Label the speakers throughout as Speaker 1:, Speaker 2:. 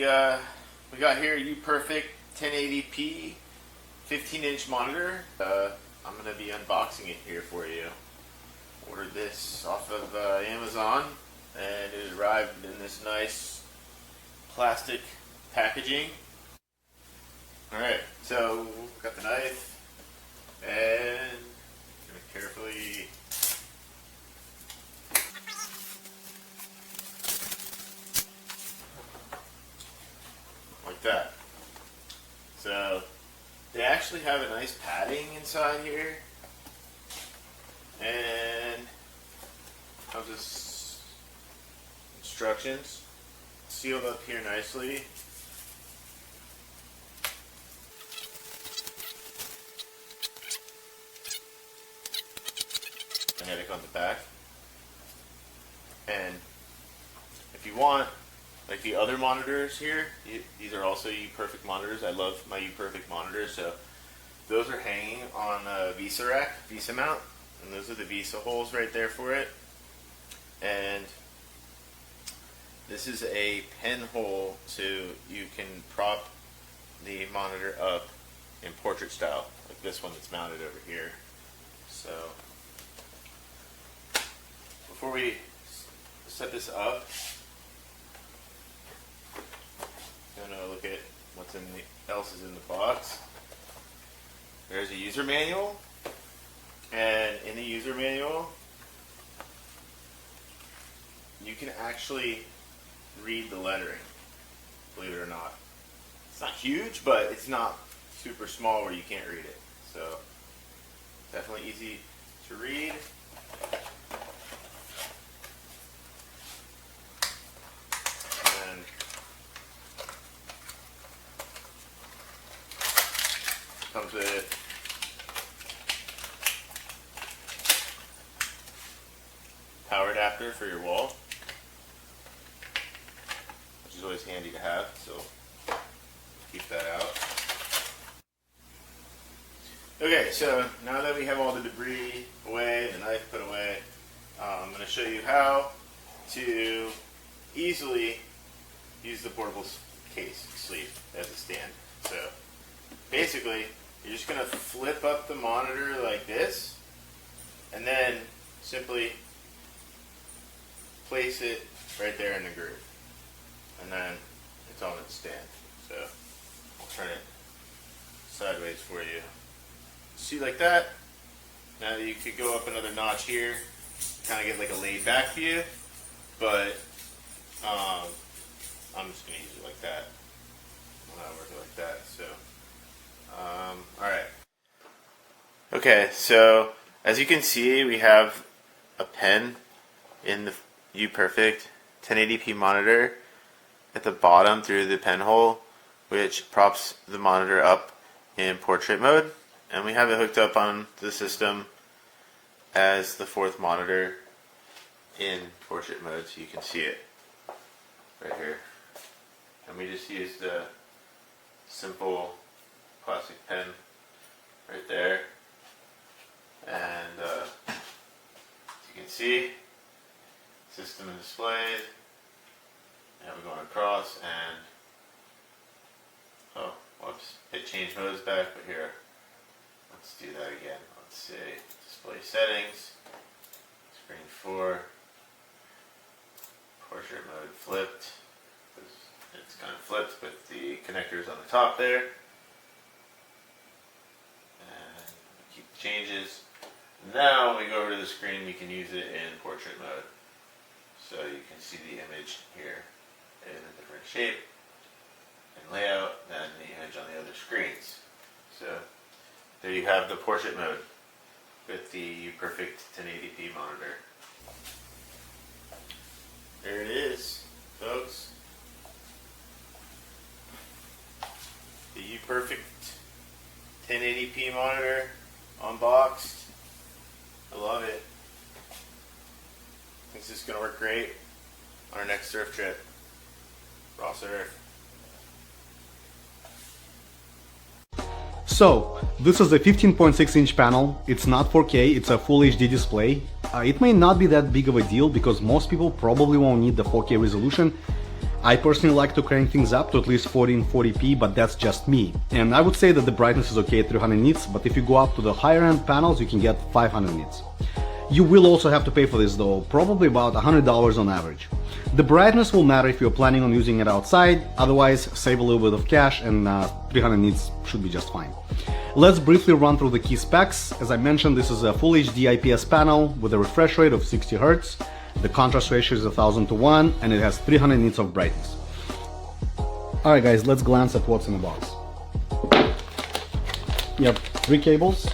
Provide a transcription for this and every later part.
Speaker 1: we got here UPERFECT 1080p 15-inch monitor. I'm gonna be unboxing it here for you. Ordered this off of Amazon, and it arrived in this nice plastic packaging. Alright, so got the knife, and I'm gonna carefully like that. So they actually have a nice padding inside here, and comes with instructions sealed up here nicely. Magnetic on the back, and if you want, like the other monitors here, these are also UPERFECT monitors. I love my UPERFECT monitors, so those are hanging on a VESA rack, VESA mount, and those are the VESA holes right there for it. And this is a pen hole, so you can prop the monitor up in portrait style, like this one that's mounted over here. So before we set this up, I'm going to look at what's else is in the box. There's a user manual, and in the user manual you can actually read the lettering, believe it or not. It's not huge, but it's not super small where you can't read it. So definitely easy to read. And comes with power adapter for your wall, which is always handy to have, so keep that out. Okay, so now that we have all the debris away, the knife put away, I'm going to show you how to easily use the portable case sleeve as a stand. So basically, you're just going to flip up the monitor like this, and then simply place it right there in the groove, and then it's on its stand. So I'll turn it sideways for you. See, like that. Now you could go up another notch here, kind of get like a laid back view, but I'm just going to use it like that. I'm not working like that. So alright. Okay, so as you can see, we have a pen in the UPERFECT 1080p monitor at the bottom through the pen hole, which props the monitor up in portrait mode, and we have it hooked up on the system as the fourth monitor in portrait mode, so you can see it right here. And we just used a simple plastic pen right there, and as you can see, system is displayed. Now we're going across, and oh, whoops, hit change modes back, but here, let's do that again. Let's see, display settings, screen 4, portrait mode flipped. It's kind of flipped with the connectors on the top there. And keep the changes. Now when we go over to the screen, we can use it in portrait mode. So you can see the image here in a different shape and layout than the image on the other screens. So there you have the portrait mode with the UPERFECT 1080p monitor. There it is, folks. The UPERFECT 1080p monitor unboxed. I love it. I think this is going to work great on our next surf trip. Raw surf.
Speaker 2: So, this is a 15.6 inch panel. It's not 4K, it's a full HD display. It may not be that big of a deal because most people probably won't need the 4K resolution, I personally like to crank things up to at least 1440p, but that's just me. And I would say that the brightness is okay at 300 nits, but if you go up to the higher end panels, you can get 500 nits. You will also have to pay for this though, probably about $100 on average. The brightness will matter if you're planning on using it outside, otherwise save a little bit of cash and 300 nits should be just fine. Let's briefly run through the key specs. As I mentioned, this is a full HD IPS panel with a refresh rate of 60 Hz. The contrast ratio is 1000 to 1 and it has 300 nits of brightness. Alright guys, let's glance at what's in the box. You have 3 cables.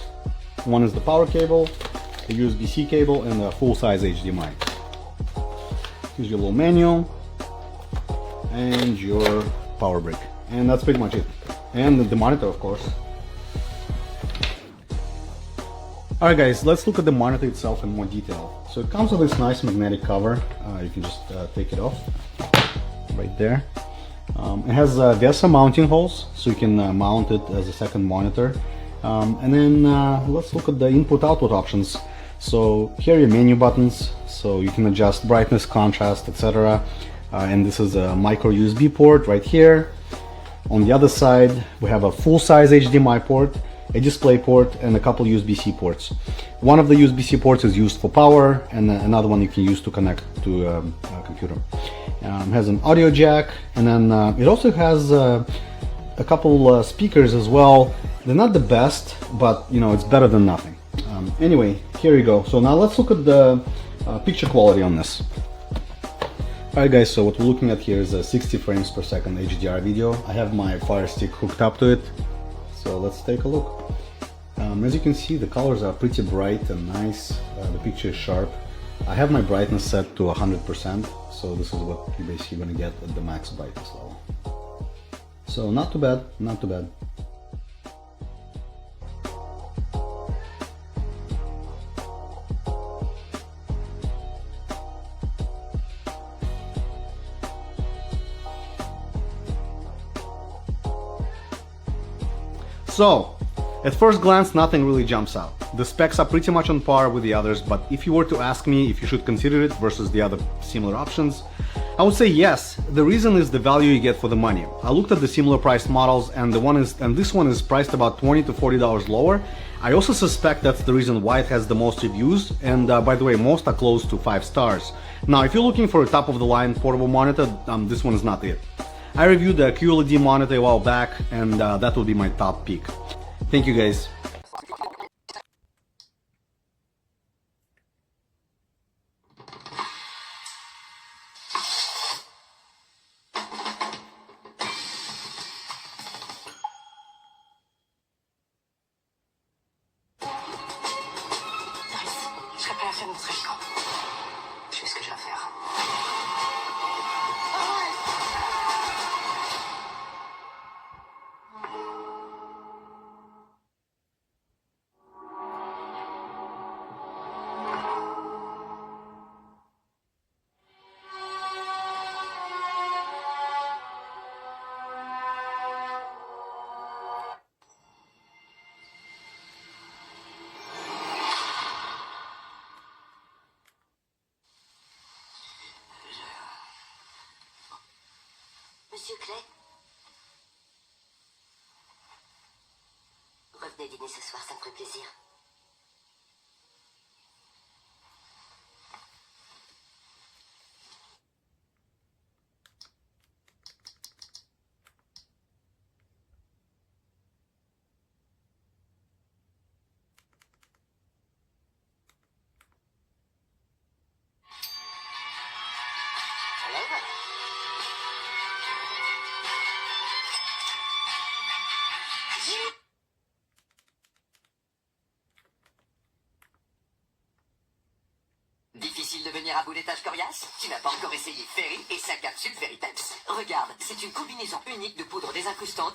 Speaker 2: One is the power cable, the USB-C cable, and the full-size HDMI. Here's your little manual and your power brick. And that's pretty much it. And the monitor, of course. Alright guys, let's look at the monitor itself in more detail. So it comes with this nice magnetic cover. You can just take it off right there. It has VESA mounting holes, so you can mount it as a second monitor. And then let's look at the input-output options. So here are your menu buttons, so you can adjust brightness, contrast, etc. And this is a micro USB port right here. On the other side, we have a full-size HDMI port, a display port, and a couple USB-C ports. One of the USB-C ports is used for power, and another one you can use to connect to a computer. It has an audio jack, and then it also has a couple speakers as well. They're not the best, but you know, it's better than nothing. Anyway, here you go. So now let's look at the picture quality on this. Alright guys, so what we're looking at here is a 60 frames per second HDR video. I have my Fire Stick hooked up to it, so let's take a look. As you can see, the colors are pretty bright and nice. The picture is sharp. I have my brightness set to 100%, so this is what you're basically going to get at the max brightness level. So not too bad, not too bad. So, at first glance, nothing really jumps out. The specs are pretty much on par with the others, but if you were to ask me if you should consider it versus the other similar options, I would say yes. The reason is the value you get for the money. I looked at the similar priced models, and this one is priced about $20 to $40 lower. I also suspect that's the reason why it has the most reviews, and by the way, most are close to 5 stars. Now, if you're looking for a top-of-the-line portable monitor, this one is not it. I reviewed the QLED monitor a while back, and that would be my top pick. Thank you guys.
Speaker 3: Je serais prêt à faire mon trafiquant. Je sais ce que j'ai à faire. Monsieur Clay, revenez dîner ce soir, ça me ferait plaisir. Ça lève? Difficile de venir à bout des tâches coriaces? Tu n'as pas encore essayé Ferry et sa capsule Ferrytex. Regarde, c'est une combinaison unique de poudre désincrustante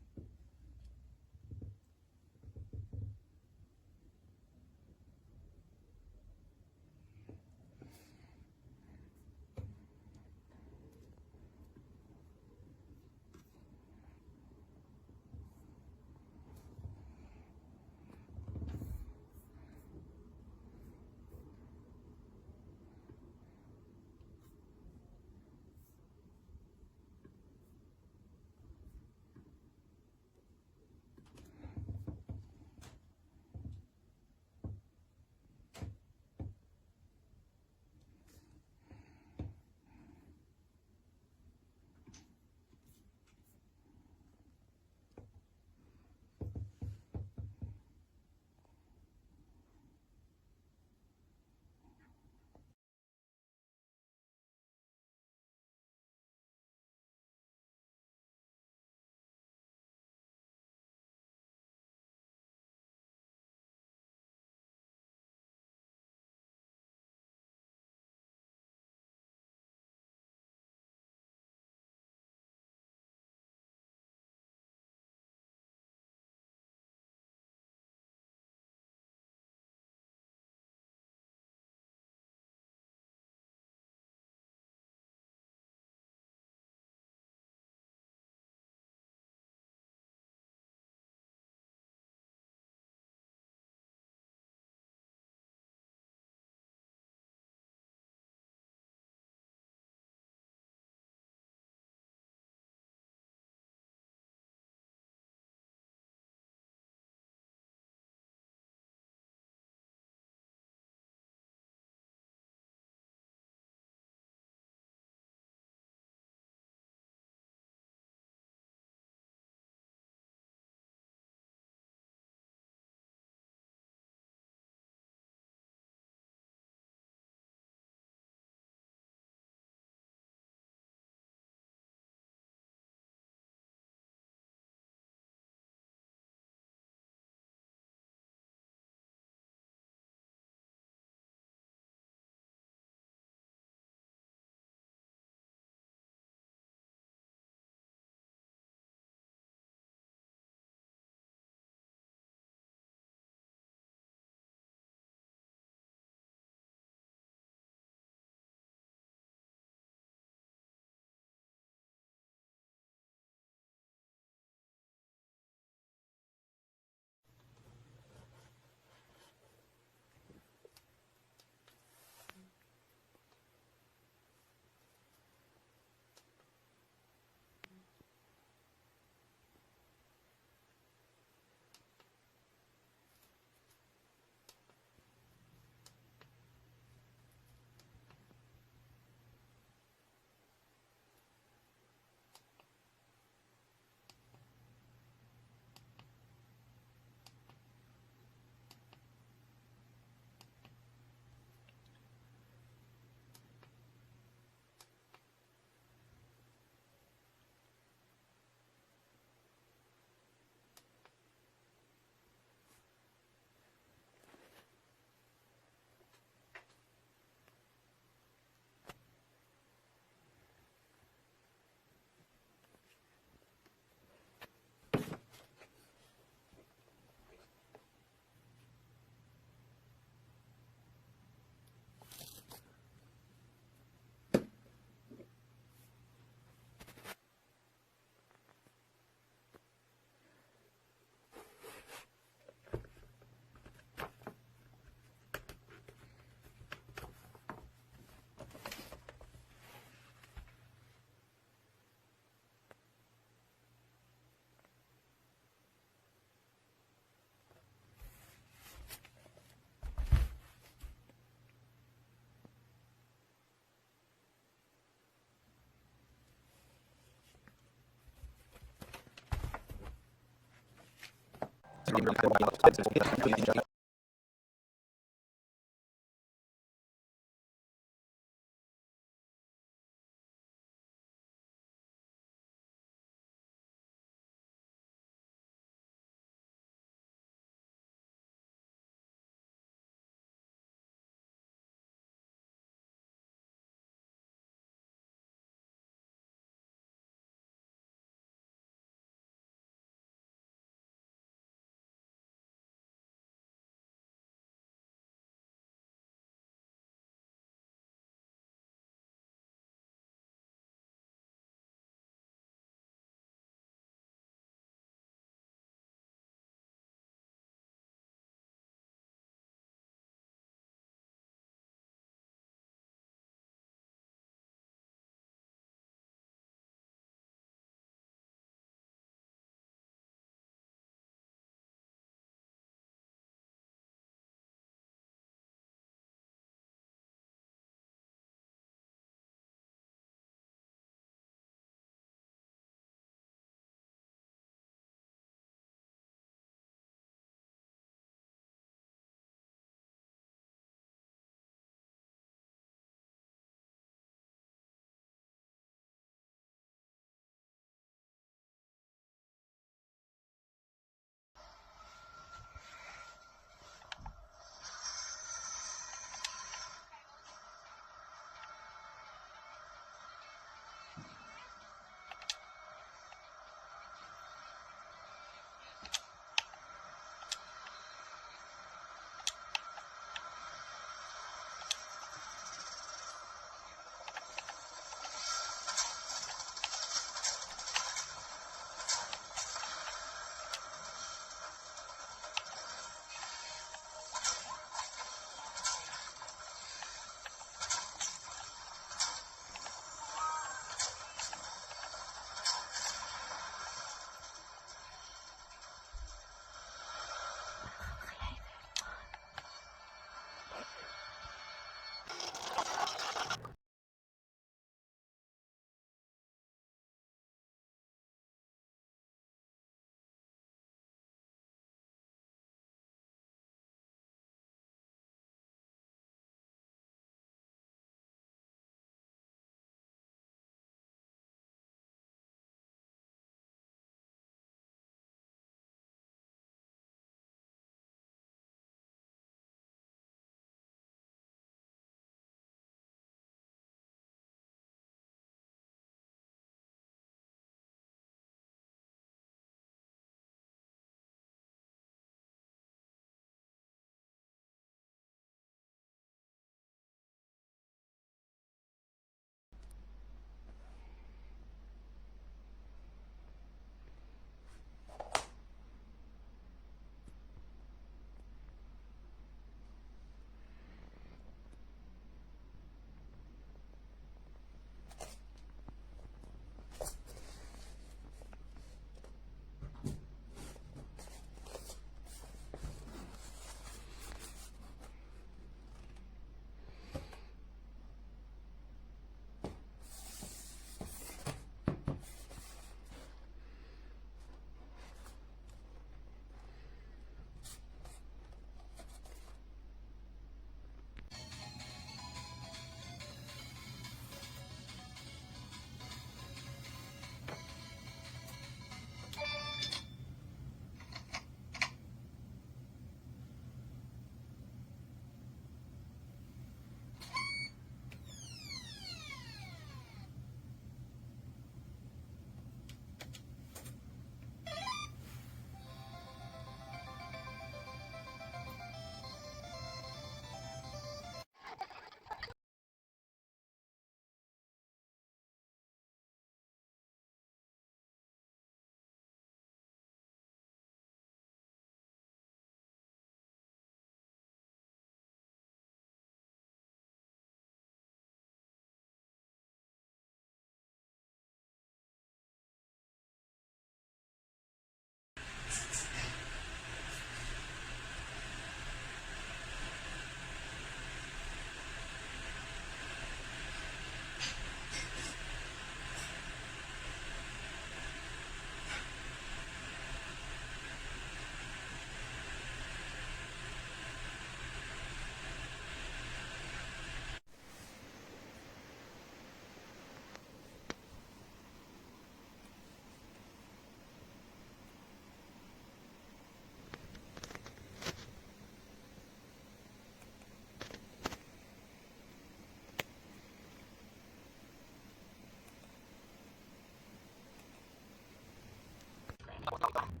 Speaker 3: Bye.